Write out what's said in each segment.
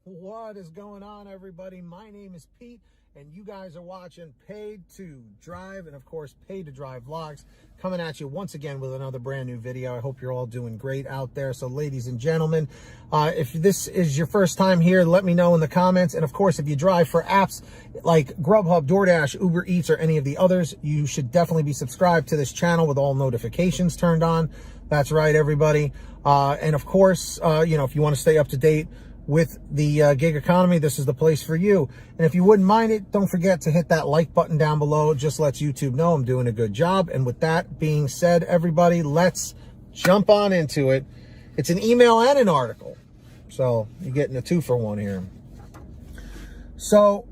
What is going on, everybody? My name is Pete, and you guys are watching Paid to Drive, and of course, Paid to Drive Vlogs, coming at you once again with another brand new video. I hope you're all doing great out there. So, ladies and gentlemen, if this is your first time here, let me know in the comments. And of course, if you drive for apps like GrubHub, DoorDash, Uber Eats, or any of the others, you should definitely be subscribed to this channel with all notifications turned on. That's right, everybody. And of course, if you want to stay up to date with the gig economy, this is the place for you. And if you wouldn't mind it, don't forget to hit that like button down below. It just lets YouTube know I'm doing a good job. And with that being said, everybody, let's jump on into it. It's an email and an article, so you're getting a 2-for-1 here. So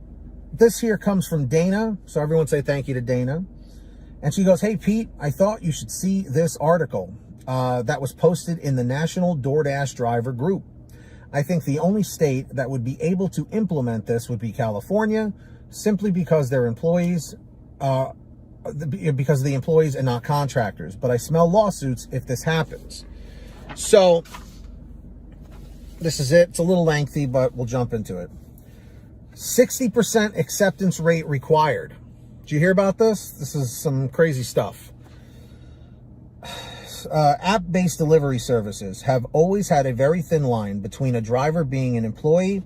this here comes from Dana. So everyone say thank you to Dana. And she goes, "Hey Pete, I thought you should see this article that was posted in the National DoorDash Driver Group. I think the only state that would be able to implement this would be California, simply because their employees, because of the employees and not contractors. But I smell lawsuits if this happens." So this is it. It's a little lengthy, but we'll jump into it. 60% acceptance rate required. Did you hear about this? This is some crazy stuff. App-based delivery services have always had a very thin line between a driver being an employee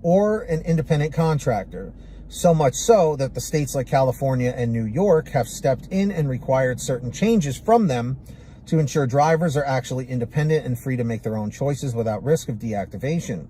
or an independent contractor, so much so that the states like California and New York have stepped in and required certain changes from them to ensure drivers are actually independent and free to make their own choices without risk of deactivation.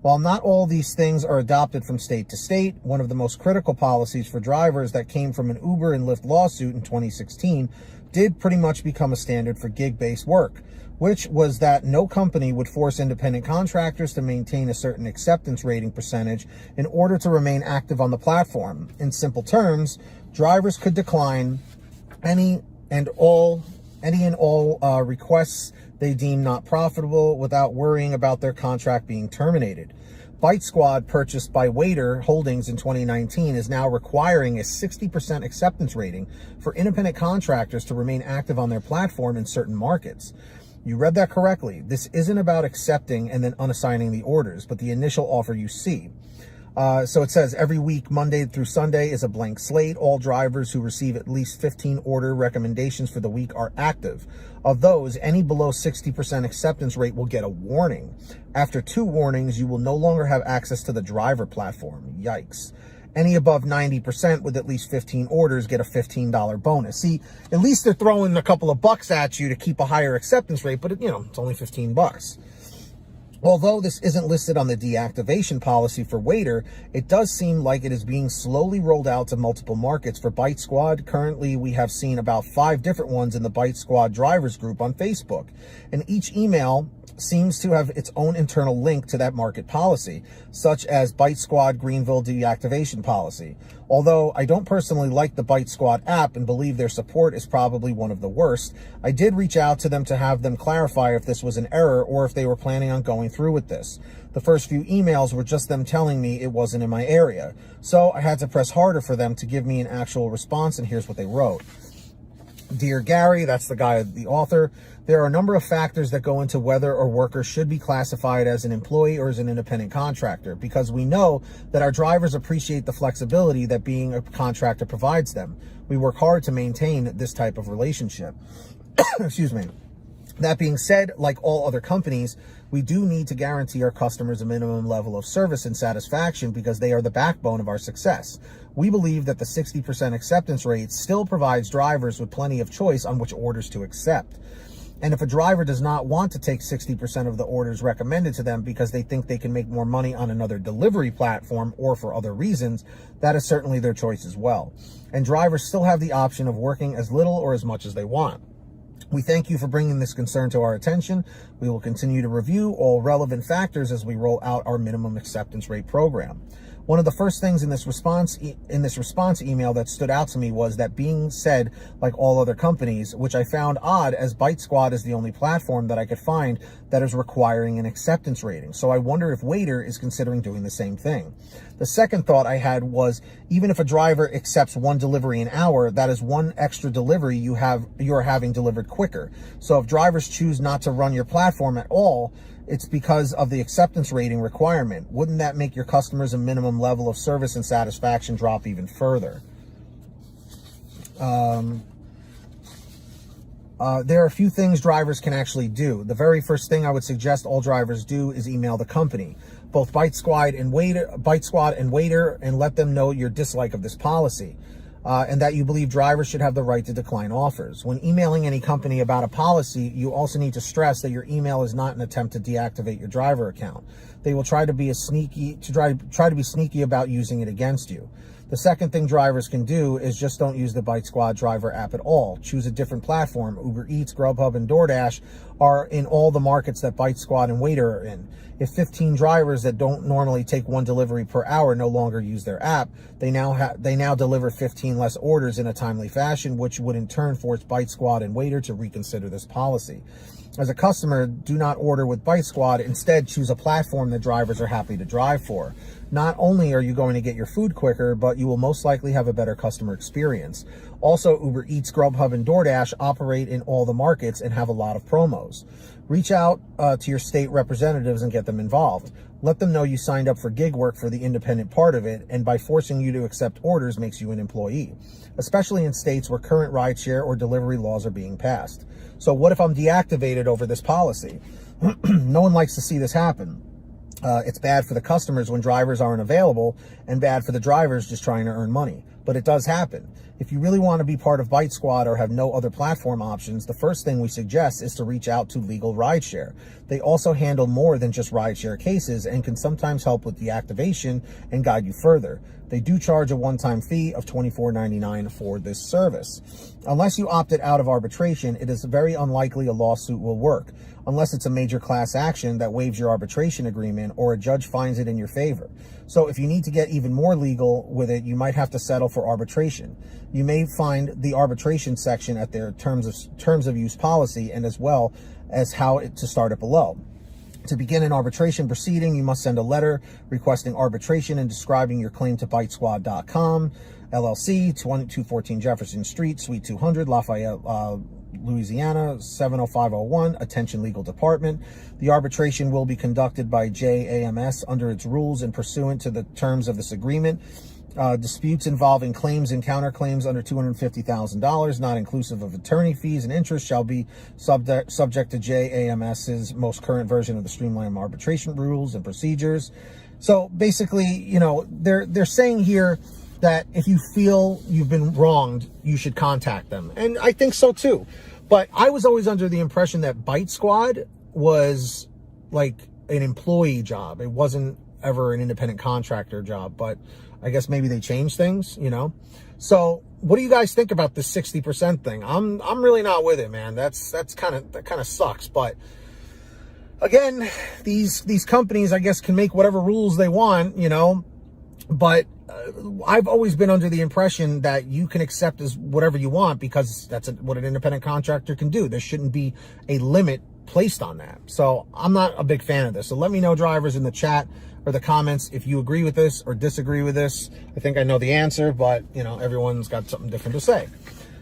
While not all these things are adopted from state to state, one of the most critical policies for drivers that came from an Uber and Lyft lawsuit in 2016 did pretty much become a standard for gig-based work, which was that no company would force independent contractors to maintain a certain acceptance rating percentage in order to remain active on the platform. In simple terms, drivers could decline any and all requests they deem not profitable without worrying about their contract being terminated. Bite Squad, purchased by Waiter Holdings in 2019, is now requiring a 60% acceptance rating for independent contractors to remain active on their platform in certain markets. You read that correctly. This isn't about accepting and then unassigning the orders, but the initial offer you see. So it says every week, Monday through Sunday, is a blank slate. All drivers who receive at least 15 order recommendations for the week are active. Of those, any below 60% acceptance rate will get a warning. After 2 warnings, you will no longer have access to the driver platform. Yikes. Any above 90% with at least 15 orders get a $15 bonus. See, at least they're throwing a couple of bucks at you to keep a higher acceptance rate, but it's only 15 bucks. Although this isn't listed on the deactivation policy for Waiter, it does seem like it is being slowly rolled out to multiple markets for Bite Squad. Currently, we have seen about 5 different ones in the Bite Squad drivers group on Facebook, and each email seems to have its own internal link to that market policy, such as Bite Squad Greenville deactivation policy. Although I don't personally like the Bite Squad app and believe their support is probably one of the worst, I did reach out to them to have them clarify if this was an error or if they were planning on going through with this. The first few emails were just them telling me it wasn't in my area, so I had to press harder for them to give me an actual response, and here's what they wrote. "Dear Gary," that's the guy, the author, "there are a number of factors that go into whether a worker should be classified as an employee or as an independent contractor, because we know that our drivers appreciate the flexibility that being a contractor provides them. We work hard to maintain this type of relationship." Excuse me. That being said, like all other companies, we do need to guarantee our customers a minimum level of service and satisfaction because they are the backbone of our success. We believe that the 60% acceptance rate still provides drivers with plenty of choice on which orders to accept. And if a driver does not want to take 60% of the orders recommended to them because they think they can make more money on another delivery platform or for other reasons, that is certainly their choice as well. And drivers still have the option of working as little or as much as they want. We thank you for bringing this concern to our attention. We will continue to review all relevant factors as we roll out our minimum acceptance rate program. One of the first things in this response email that stood out to me was that being said, like all other companies, which I found odd as Bite Squad is the only platform that I could find that is requiring an acceptance rating. So I wonder if Waiter is considering doing the same thing. The second thought I had was, even if a driver accepts 1 delivery an hour, that is 1 extra delivery you are having delivered quicker. So if drivers choose not to run your platform at all, It's because of the acceptance rating requirement. Wouldn't that make your customers a minimum level of service and satisfaction drop even further? There are a few things drivers can actually do. The very first thing I would suggest all drivers do is email the company, both Bite Squad and Waiter, and let them know your dislike of this policy, and that you believe drivers should have the right to decline offers. When emailing any company about a policy, you also need to stress that your email is not an attempt to deactivate your driver account. They will try to be try to be sneaky about using it against you. The second thing drivers can do is just don't use the Bite Squad driver app at all. Choose a different platform. Uber Eats, GrubHub, and DoorDash are in all the markets that Bite Squad and Waiter are in. If 15 drivers that don't normally take one delivery per hour no longer use their app, they now deliver 15 less orders in a timely fashion, which would in turn force Bite Squad and Waiter to reconsider this policy. As a customer, do not order with Bite Squad. Instead, choose a platform that drivers are happy to drive for. Not only are you going to get your food quicker, but you will most likely have a better customer experience. Also, Uber Eats, GrubHub, and DoorDash operate in all the markets and have a lot of promos. Reach out to your state representatives and get them involved. Let them know you signed up for gig work for the independent part of it, and by forcing you to accept orders makes you an employee, especially in states where current rideshare or delivery laws are being passed. So what if I'm deactivated over this policy? No one likes to see this happen. It's bad for the customers when drivers aren't available, and bad for the drivers just trying to earn money. But it does happen. If you really want to be part of Bite Squad or have no other platform options, the first thing we suggest is to reach out to Legal Rideshare. They also handle more than just rideshare cases and can sometimes help with deactivation and guide you further. They do charge a one-time fee of $24.99 for this service. Unless you opted out of arbitration, it is very unlikely a lawsuit will work, unless it's a major class action that waives your arbitration agreement or a judge finds it in your favor. So if you need to get even more legal with it, you might have to settle for arbitration. You may find the arbitration section at their terms of use policy, and as well as how to start it below. To begin an arbitration proceeding, you must send a letter requesting arbitration and describing your claim to bitesquad.com, LLC, 2214 Jefferson Street, Suite 200, Lafayette, Louisiana, 70501, Attention Legal Department. The arbitration will be conducted by JAMS under its rules and pursuant to the terms of this agreement. Disputes involving claims and counterclaims under $250,000, not inclusive of attorney fees and interest, shall be subject to JAMS's most current version of the streamlined arbitration rules and procedures. So basically, you know, they're saying here that if you feel you've been wronged, you should contact them. And I think so too. But I was always under the impression that Bite Squad was like an employee job. It wasn't ever an independent contractor job, but I guess maybe they changed things, you know? So what do you guys think about this 60% thing? I'm really not with it, man. that kind of sucks. But again, these companies, I guess, can make whatever rules they want, you know, but I've always been under the impression that you can accept as whatever you want because that's what an independent contractor can do. There shouldn't be a limit placed on that. So I'm not a big fan of this. So let me know, drivers, in the chat or the comments if you agree with this or disagree with this. I think I know the answer, but you know, everyone's got something different to say.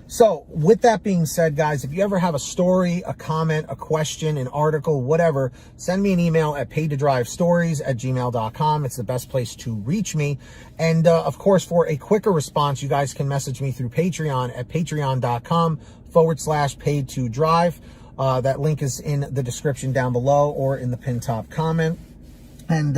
So with that being said, guys, if you ever have a story, a comment, a question, an article, whatever, send me an email at paidtodrivestories@gmail.com. It's the best place to reach me. And of course, for a quicker response, you guys can message me through Patreon at patreon.com/paidtodrive. That link is in the description down below or in the pinned top comment. And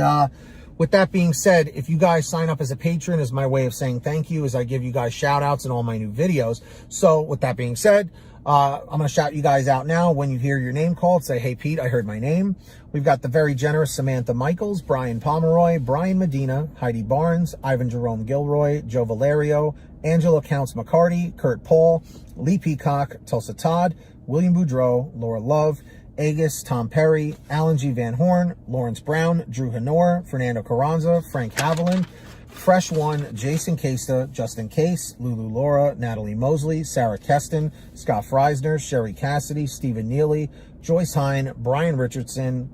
with that being said, if you guys sign up as a patron, is my way of saying thank you, as I give you guys shout outs in all my new videos. So with that being said, I'm going to shout you guys out now. When you hear your name called, say, "Hey, Pete, I heard my name." We've got the very generous Samantha Michaels, Brian Pomeroy, Brian Medina, Heidi Barnes, Ivan Jerome Gilroy, Joe Valerio, Angela Counts McCarty, Kurt Paul, Lee Peacock, Tulsa Todd, William Boudreau, Laura Love, Agus, Tom Perry, Alan G. Van Horn, Lawrence Brown, Drew Hanor, Fernando Carranza, Frank Haviland, Fresh One, Jason Casta, Justin Case, Lulu Laura, Natalie Mosley, Sarah Keston, Scott Freisner, Sherry Cassidy, Stephen Neely, Joyce Hine, Brian Richardson,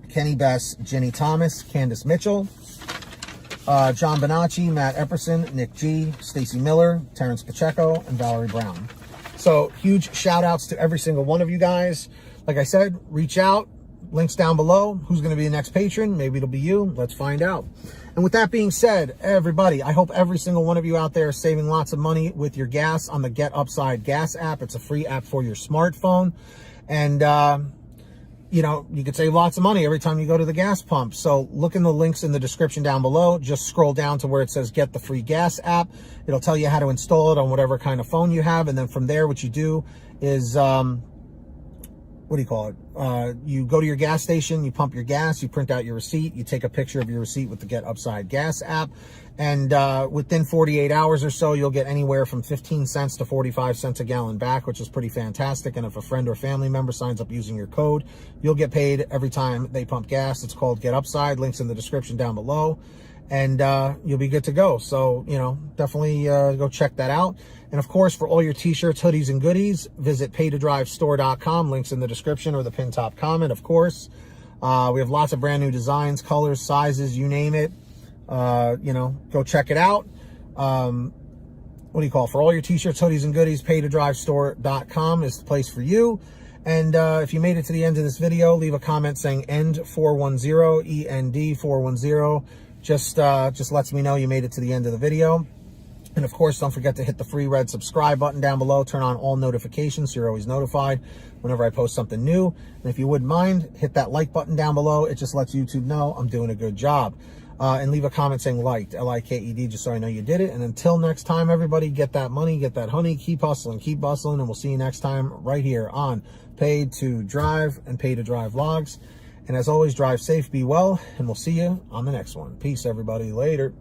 Kenny Bess, Jenny Thomas, Candace Mitchell, John Bonacci, Matt Epperson, Nick G, Stacy Miller, Terrence Pacheco, and Valerie Brown. So huge shout outs to every single one of you guys. Like I said, reach out, links down below. Who's going to be the next patron? Maybe it'll be you. Let's find out. And with that being said, everybody, I hope every single one of you out there is saving lots of money with your gas on the Get Upside Gas app. It's a free app for your smartphone. And, you know, you could save lots of money every time you go to the gas pump. So look in the links in the description down below. Just scroll down to where it says Get the Free Gas app. It'll tell you how to install it on whatever kind of phone you have. And then from there, what you do is, what do you call it? You go to your gas station, you pump your gas, you print out your receipt, you take a picture of your receipt with the Get Upside Gas app, and within 48 hours or so, you'll get anywhere from 15 cents to 45 cents a gallon back, which is pretty fantastic. And if a friend or family member signs up using your code, you'll get paid every time they pump gas. It's called Get Upside. Links in the description down below, and you'll be good to go. So, you know, definitely go check that out. And of course, for all your t-shirts, hoodies, and goodies, visit paytodrivestore.com. Links in the description or the pinned top comment, of course. We have lots of brand new designs, colors, sizes, you name it. You know, go check it out. What do you call it? For all your t-shirts, hoodies, and goodies, paytodrivestore.com is the place for you. And if you made it to the end of this video, leave a comment saying END410, END410. Just lets me know you made it to the end of the video. And of course, don't forget to hit the free red subscribe button down below. Turn on all notifications so you're always notified whenever I post something new. And if you wouldn't mind, hit that like button down below. It just lets YouTube know I'm doing a good job. And leave a comment saying liked, L-I-K-E-D, just so I know you did it. And until next time, everybody, get that money, get that honey, keep hustling, keep bustling, and we'll see you next time right here on Pay to Drive and Pay to Drive Vlogs. And as always, drive safe, be well, and we'll see you on the next one. Peace, everybody. Later.